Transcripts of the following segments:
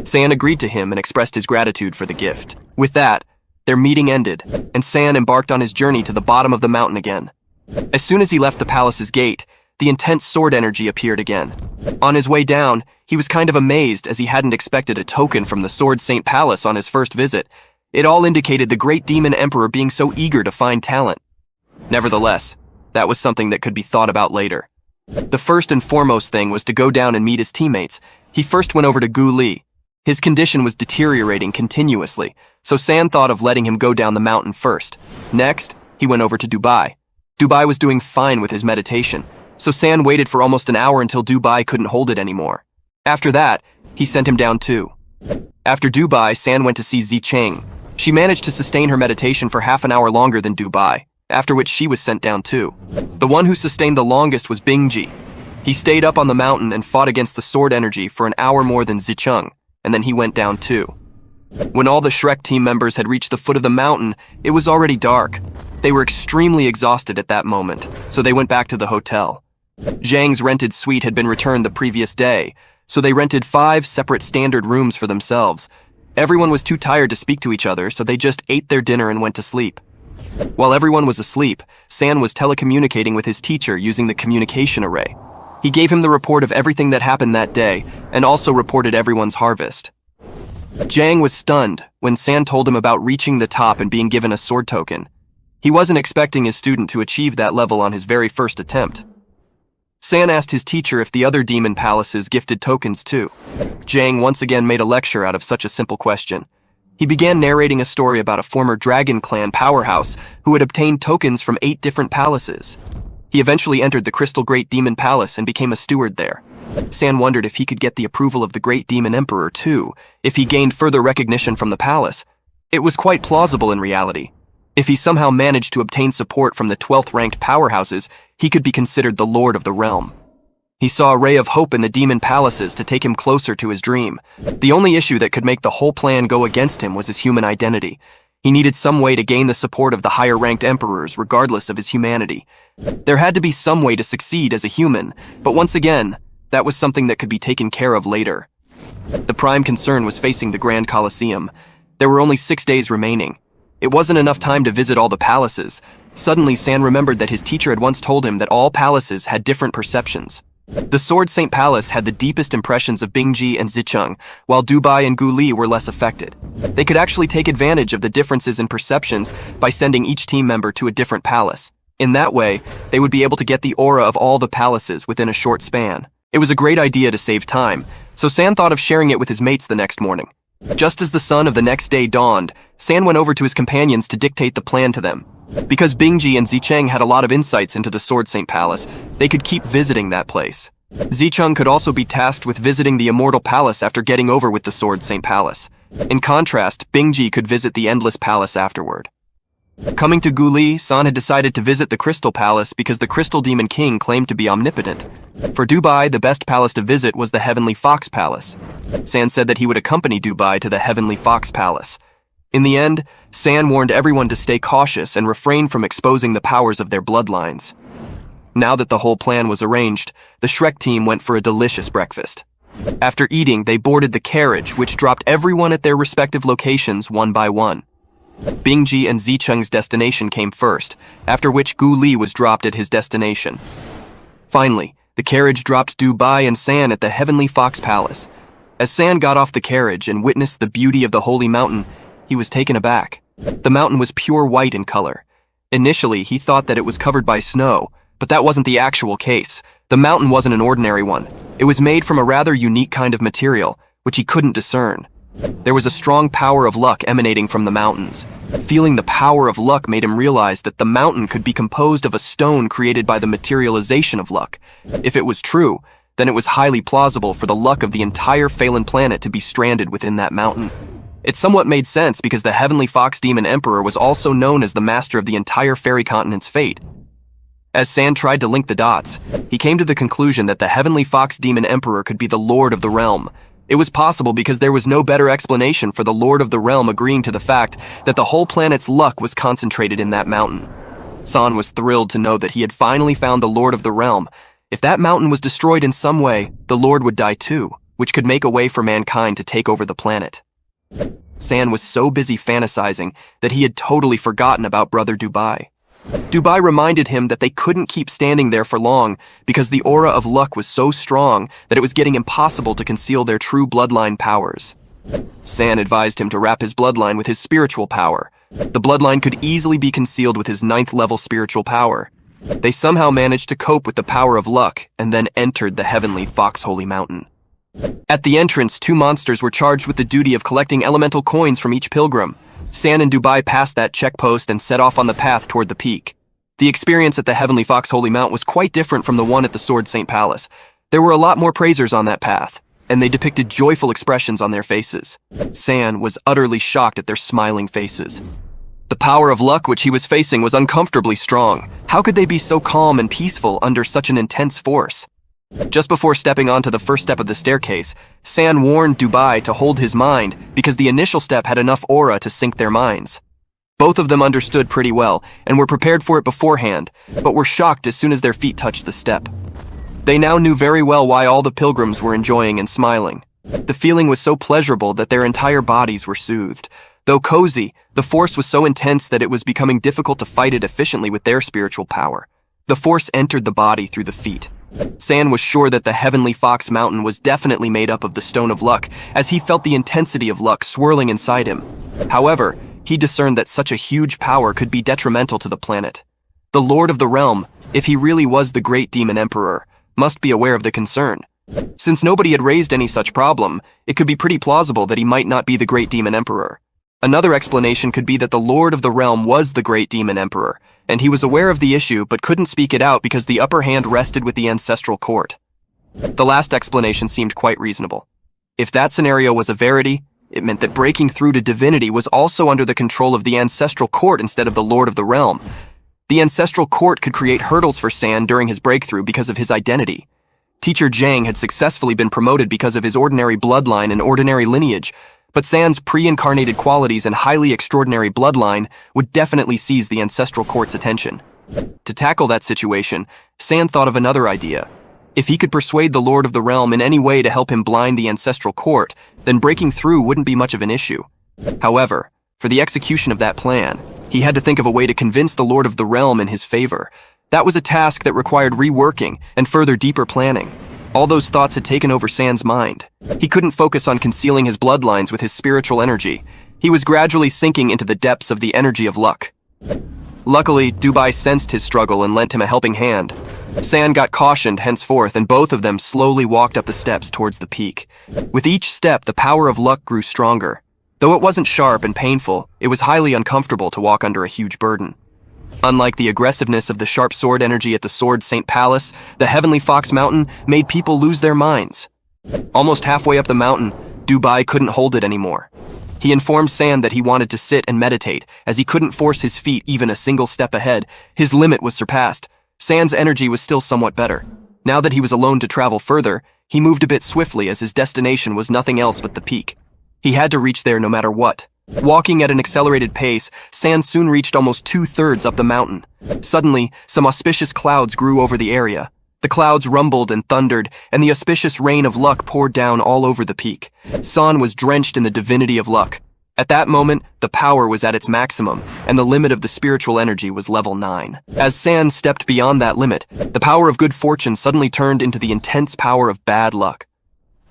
San agreed to him and expressed his gratitude for the gift. With that, their meeting ended, and San embarked on his journey to the bottom of the mountain again. As soon as he left the palace's gate, the intense sword energy appeared again. On his way down, he was kind of amazed as he hadn't expected a token from the Sword Saint Palace on his first visit. It all indicated the great demon emperor being so eager to find talent. Nevertheless, that was something that could be thought about later. The first and foremost thing was to go down and meet his teammates. He first went over to Gu Li. His condition was deteriorating continuously, so San thought of letting him go down the mountain first. Next, he went over to Dubai. Dubai was doing fine with his meditation, so San waited for almost an hour until Dubai couldn't hold it anymore. After that, he sent him down too. After Dubai, San went to see Zicheng. She managed to sustain her meditation for half an hour longer than Dubai, after which she was sent down too. The one who sustained the longest was Bingji. He stayed up on the mountain and fought against the sword energy for an hour more than Zicheng, and then he went down too. When all the Shrek team members had reached the foot of the mountain, it was already dark. They were extremely exhausted at that moment, so they went back to the hotel. Zhang's rented suite had been returned the previous day, so they rented 5 separate standard rooms for themselves. Everyone was too tired to speak to each other, so they just ate their dinner and went to sleep. While everyone was asleep, San was telecommunicating with his teacher using the communication array. He gave him the report of everything that happened that day, and also reported everyone's harvest. Zhang was stunned when San told him about reaching the top and being given a sword token. He wasn't expecting his student to achieve that level on his very first attempt. San asked his teacher if the other demon palaces gifted tokens too. Zhang once again made a lecture out of such a simple question. He began narrating a story about a former Dragon Clan powerhouse who had obtained tokens from 8 different palaces. He eventually entered the Crystal Great Demon Palace and became a steward there. San wondered if he could get the approval of the Great Demon Emperor too, if he gained further recognition from the palace. It was quite plausible in reality. If he somehow managed to obtain support from the 12th-ranked powerhouses, he could be considered the Lord of the Realm. He saw a ray of hope in the demon palaces to take him closer to his dream. The only issue that could make the whole plan go against him was his human identity. He needed some way to gain the support of the higher-ranked emperors, regardless of his humanity. There had to be some way to succeed as a human, but once again, that was something that could be taken care of later. The prime concern was facing the Grand Colosseum. There were only 6 days remaining. It wasn't enough time to visit all the palaces. Suddenly, San remembered that his teacher had once told him that all palaces had different perceptions. The Sword Saint Palace had the deepest impressions of Bingji and Zicheng, while Dubai and Gu Li were less affected. They could actually take advantage of the differences in perceptions by sending each team member to a different palace. In that way, they would be able to get the aura of all the palaces within a short span. It was a great idea to save time, so San thought of sharing it with his mates the next morning. Just as the sun of the next day dawned, San went over to his companions to dictate the plan to them. Because Bingji and Zicheng had a lot of insights into the Sword Saint Palace, they could keep visiting that place. Zicheng could also be tasked with visiting the Immortal Palace after getting over with the Sword Saint Palace. In contrast, Bingji could visit the Endless Palace afterward. Coming to Gu Li, San had decided to visit the Crystal Palace because the Crystal Demon King claimed to be omnipotent. For Dubai, the best palace to visit was the Heavenly Fox Palace. San said that he would accompany Dubai to the Heavenly Fox Palace. In the end, San warned everyone to stay cautious and refrain from exposing the powers of their bloodlines. Now that the whole plan was arranged, the Shrek team went for a delicious breakfast. After eating, they boarded the carriage, which dropped everyone at their respective locations one by one. Bingji and Zicheng's destination came first, after which Gu Li was dropped at his destination. Finally, the carriage dropped Dubai and San at the Heavenly Fox Palace. As San got off the carriage and witnessed the beauty of the holy mountain, he was taken aback. The mountain was pure white in color. Initially, he thought that it was covered by snow, but that wasn't the actual case. The mountain wasn't an ordinary one. It was made from a rather unique kind of material, which he couldn't discern. There was a strong power of luck emanating from the mountains. Feeling the power of luck made him realize that the mountain could be composed of a stone created by the materialization of luck. If it was true, then it was highly plausible for the luck of the entire Phelan planet to be stranded within that mountain. It somewhat made sense because the Heavenly Fox Demon Emperor was also known as the master of the entire fairy continent's fate. As San tried to link the dots, he came to the conclusion that the Heavenly Fox Demon Emperor could be the Lord of the Realm. It was possible because there was no better explanation for the Lord of the Realm agreeing to the fact that the whole planet's luck was concentrated in that mountain. San was thrilled to know that he had finally found the Lord of the Realm. If that mountain was destroyed in some way, the Lord would die too. which could make a way for mankind to take over the planet. San was so busy fantasizing that he had totally forgotten about Brother Dubai. Dubai reminded him that they couldn't keep standing there for long because the aura of luck was so strong that it was getting impossible to conceal their true bloodline powers. San advised him to wrap his bloodline with his spiritual power. The bloodline could easily be concealed with his 9th level spiritual power. They somehow managed to cope with the power of luck and then entered the heavenly Foxholy Mountain. At the entrance, 2 monsters were charged with the duty of collecting elemental coins from each pilgrim. San and Dubai passed that checkpost and set off on the path toward the peak. The experience at the heavenly Foxholy Mount was quite different from the one at the Sword Saint Palace. There were a lot more praisers on that path, and they depicted joyful expressions on their faces. San was utterly shocked at their smiling faces. The power of luck which he was facing was uncomfortably strong. How could they be so calm and peaceful under such an intense force? Just before stepping onto the first step of the staircase, San warned Dubai to hold his mind because the initial step had enough aura to sync their minds. Both of them understood pretty well and were prepared for it beforehand, but were shocked as soon as their feet touched the step. They now knew very well why all the pilgrims were enjoying and smiling. The feeling was so pleasurable that their entire bodies were soothed. Though cozy, the force was so intense that it was becoming difficult to fight it efficiently with their spiritual power. The force entered the body through the feet. San was sure that the heavenly Fox Mountain was definitely made up of the Stone of Luck, as he felt the intensity of luck swirling inside him. However, he discerned that such a huge power could be detrimental to the planet. The Lord of the Realm, if he really was the great demon emperor, must be aware of the concern. Since nobody had raised any such problem, it could be pretty plausible that he might not be the great demon emperor. Another explanation could be that the Lord of the Realm was the great demon emperor, and he was aware of the issue but couldn't speak it out because the upper hand rested with the ancestral court. The last explanation seemed quite reasonable. If that scenario was a verity, it meant that breaking through to divinity was also under the control of the ancestral court instead of the Lord of the Realm. The ancestral court could create hurdles for San during his breakthrough because of his identity. Teacher Zhang had successfully been promoted because of his ordinary bloodline and ordinary lineage, but San's pre-incarnated qualities and highly extraordinary bloodline would definitely seize the ancestral court's attention. To tackle that situation, San thought of another idea. If he could persuade the Lord of the Realm in any way to help him blind the ancestral court, then breaking through wouldn't be much of an issue. However, for the execution of that plan, he had to think of a way to convince the Lord of the Realm in his favor. That was a task that required reworking and further deeper planning. All those thoughts had taken over San's mind. He couldn't focus on concealing his bloodlines with his spiritual energy. He was gradually sinking into the depths of the energy of luck. Luckily, Dubai sensed his struggle and lent him a helping hand. San got cautioned henceforth, and both of them slowly walked up the steps towards the peak. With each step, the power of luck grew stronger. Though it wasn't sharp and painful, it was highly uncomfortable to walk under a huge burden. Unlike the aggressiveness of the sharp sword energy at the Sword Saint Palace, the heavenly Fox Mountain made people lose their minds. Almost halfway up the mountain, Dubai couldn't hold it anymore. He informed San that he wanted to sit and meditate, as he couldn't force his feet even a single step ahead. His limit was surpassed. San's energy was still somewhat better. Now that he was alone to travel further, he moved a bit swiftly as his destination was nothing else but the peak. He had to reach there no matter what. Walking at an accelerated pace, San soon reached almost 2/3 up the mountain. Suddenly, some auspicious clouds grew over the area. The clouds rumbled and thundered, and the auspicious rain of luck poured down all over the peak. San was drenched in the divinity of luck. At that moment, the power was at its maximum, and the limit of the spiritual energy was level 9. As San stepped beyond that limit, the power of good fortune suddenly turned into the intense power of bad luck.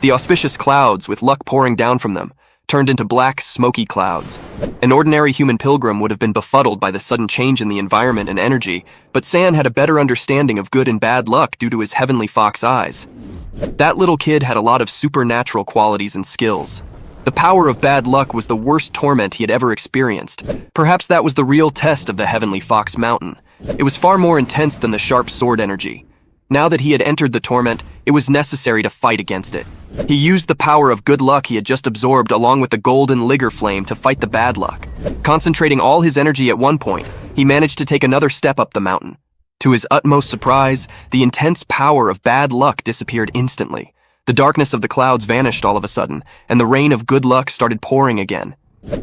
The auspicious clouds, with luck pouring down from them, turned into black, smoky clouds. An ordinary human pilgrim would have been befuddled by the sudden change in the environment and energy, but San had a better understanding of good and bad luck due to his heavenly fox eyes. That little kid had a lot of supernatural qualities and skills. The power of bad luck was the worst torment he had ever experienced. Perhaps that was the real test of the heavenly Fox Mountain. It was far more intense than the sharp sword energy. Now that he had entered the torment, it was necessary to fight against it. He used the power of good luck he had just absorbed along with the golden ligger flame to fight the bad luck. Concentrating all his energy at one point, he managed to take another step up the mountain. To his utmost surprise, the intense power of bad luck disappeared instantly. The darkness of the clouds vanished all of a sudden, and the rain of good luck started pouring again.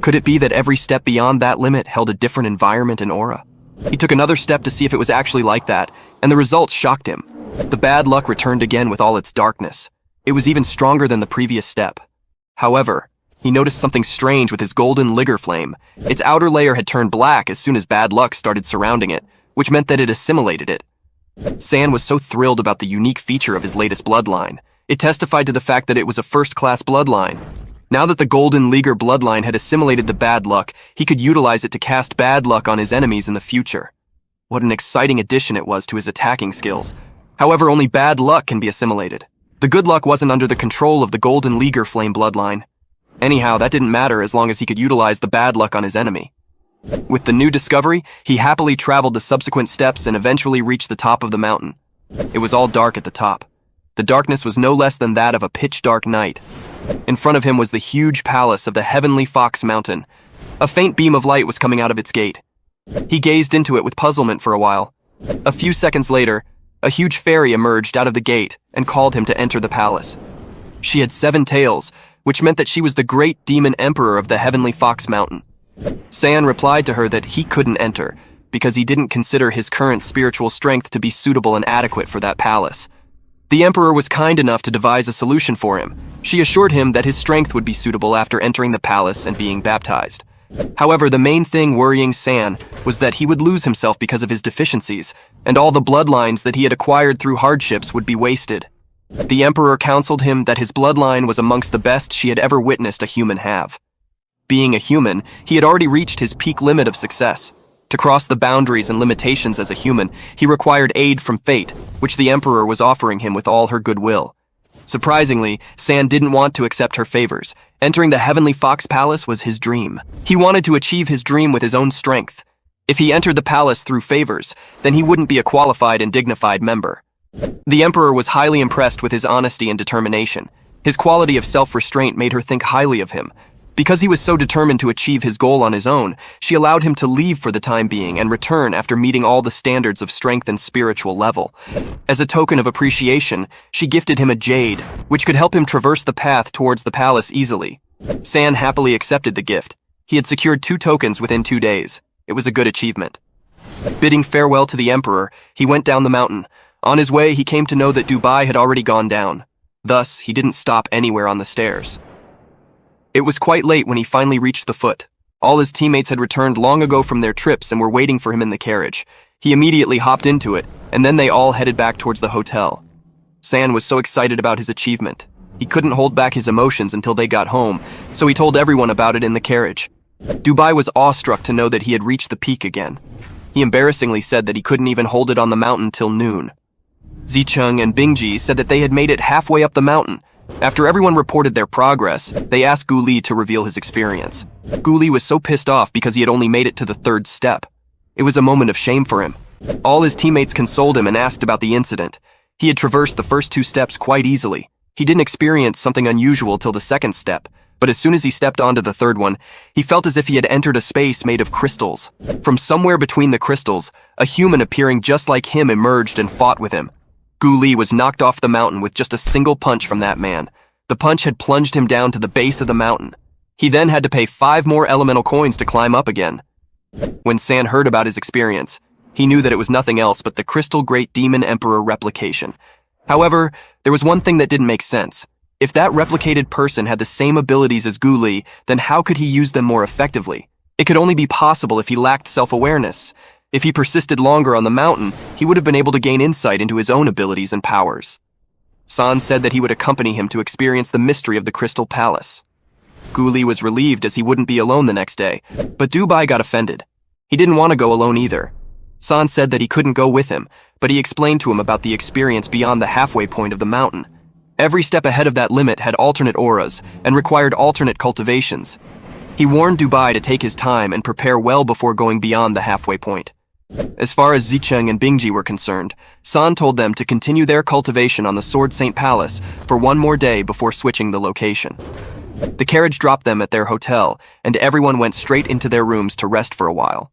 Could it be that every step beyond that limit held a different environment and aura? He took another step to see if it was actually like that, and the results shocked him. The bad luck returned again with all its darkness. It was even stronger than the previous step. However, he noticed something strange with his golden ligger flame. Its outer layer had turned black as soon as bad luck started surrounding it, which meant that it assimilated it. San was so thrilled about the unique feature of his latest bloodline. It testified to the fact that it was a first-class bloodline. Now that the golden ligger bloodline had assimilated the bad luck, he could utilize it to cast bad luck on his enemies in the future. What an exciting addition it was to his attacking skills. However, only bad luck can be assimilated. The good luck wasn't under the control of the golden ligger flame bloodline. Anyhow, that didn't matter as long as he could utilize the bad luck on his enemy. With the new discovery, he happily traveled the subsequent steps and eventually reached the top of the mountain. It was all dark at the top. The darkness was no less than that of a pitch-dark night. In front of him was the huge palace of the Heavenly Fox Mountain. A faint beam of light was coming out of its gate. He gazed into it with puzzlement for a while. A few seconds later, a huge fairy emerged out of the gate and called him to enter the palace. She had 7 tails, which meant that she was the great demon emperor of the Heavenly Fox Mountain. San replied to her that he couldn't enter because he didn't consider his current spiritual strength to be suitable and adequate for that palace. The emperor was kind enough to devise a solution for him. She assured him that his strength would be suitable after entering the palace and being baptized. However, the main thing worrying San was that he would lose himself because of his deficiencies, and all the bloodlines that he had acquired through hardships would be wasted. The emperor counseled him that his bloodline was amongst the best she had ever witnessed a human have. Being a human, he had already reached his peak limit of success. To cross the boundaries and limitations as a human, he required aid from fate, which the emperor was offering him with all her goodwill. Surprisingly, San didn't want to accept her favors. Entering the Heavenly Fox Palace was his dream. He wanted to achieve his dream with his own strength. If he entered the palace through favors, then he wouldn't be a qualified and dignified member. The emperor was highly impressed with his honesty and determination. His quality of self-restraint made her think highly of him. Because he was so determined to achieve his goal on his own, she allowed him to leave for the time being and return after meeting all the standards of strength and spiritual level. As a token of appreciation, she gifted him a jade, which could help him traverse the path towards the palace easily. San happily accepted the gift. He had secured 2 tokens within 2 days. It was a good achievement. Bidding farewell to the emperor, he went down the mountain. On his way, he came to know that Dubai had already gone down. Thus, he didn't stop anywhere on the stairs. It was quite late when he finally reached the foot. All his teammates had returned long ago from their trips and were waiting for him in the carriage. He immediately hopped into it, and then they all headed back towards the hotel. San was so excited about his achievement. He couldn't hold back his emotions until they got home, so he told everyone about it in the carriage. Dubai was awestruck to know that he had reached the peak again. He embarrassingly said that he couldn't even hold it on the mountain till noon. Zicheng and Bingji said that they had made it halfway up the mountain. After everyone reported their progress, they asked Gu Li to reveal his experience. Gu Li was so pissed off because he had only made it to the 3rd step. It was a moment of shame for him. All his teammates consoled him and asked about the incident. He had traversed the first 2 steps quite easily. He didn't experience something unusual till the 2nd step, but as soon as he stepped onto the 3rd one, he felt as if he had entered a space made of crystals. From somewhere between the crystals, a human appearing just like him emerged and fought with him. Gu Li was knocked off the mountain with just a single punch from that man. The punch had plunged him down to the base of the mountain. He then had to pay 5 more elemental coins to climb up again. When San heard about his experience, he knew that it was nothing else but the Crystal Great Demon Emperor replication. However, there was one thing that didn't make sense. If that replicated person had the same abilities as Gu Li, then how could he use them more effectively? It could only be possible if he lacked self-awareness. If he persisted longer on the mountain, he would have been able to gain insight into his own abilities and powers. San said that he would accompany him to experience the mystery of the Crystal Palace. Gu Li was relieved as he wouldn't be alone the next day, but Dubai got offended. He didn't want to go alone either. San said that he couldn't go with him, but he explained to him about the experience beyond the halfway point of the mountain. Every step ahead of that limit had alternate auras and required alternate cultivations. He warned Dubai to take his time and prepare well before going beyond the halfway point. As far as Zicheng and Bingji were concerned, San told them to continue their cultivation on the Sword Saint Palace for 1 more day before switching the location. The carriage dropped them at their hotel, and everyone went straight into their rooms to rest for a while.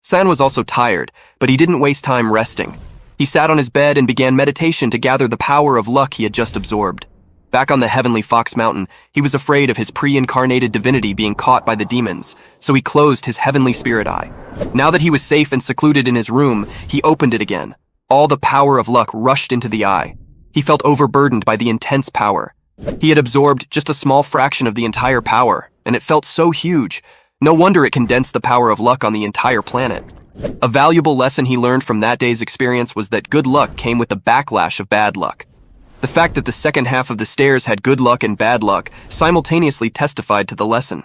San was also tired, but he didn't waste time resting. He sat on his bed and began meditation to gather the power of luck he had just absorbed. Back on the Heavenly Fox Mountain, he was afraid of his pre-incarnated divinity being caught by the demons, so he closed his heavenly spirit eye. Now that he was safe and secluded in his room, he opened it again. All the power of luck rushed into the eye. He felt overburdened by the intense power. He had absorbed just a small fraction of the entire power, and it felt so huge. No wonder it condensed the power of luck on the entire planet. A valuable lesson he learned from that day's experience was that good luck came with the backlash of bad luck. The fact that the second half of the stairs had good luck and bad luck simultaneously testified to the lesson.